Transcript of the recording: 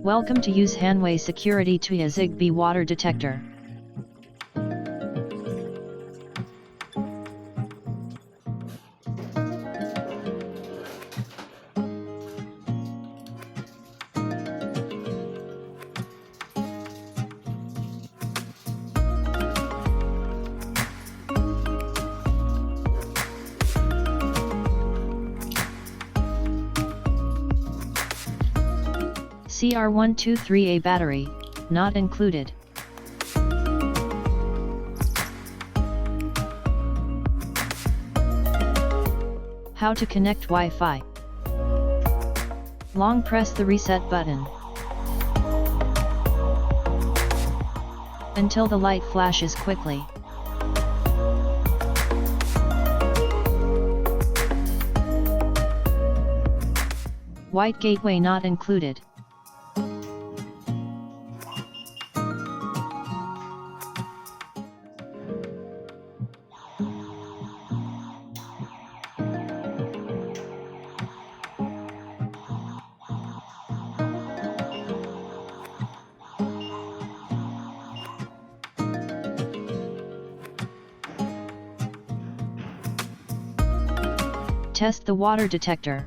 Welcome to use Hanwei Security Tuya Zigbee Water Detector. CR123A battery, not included. How to connect Wi-Fi. Long press the reset button until the light flashes quickly. White gateway not included. Test the water detector.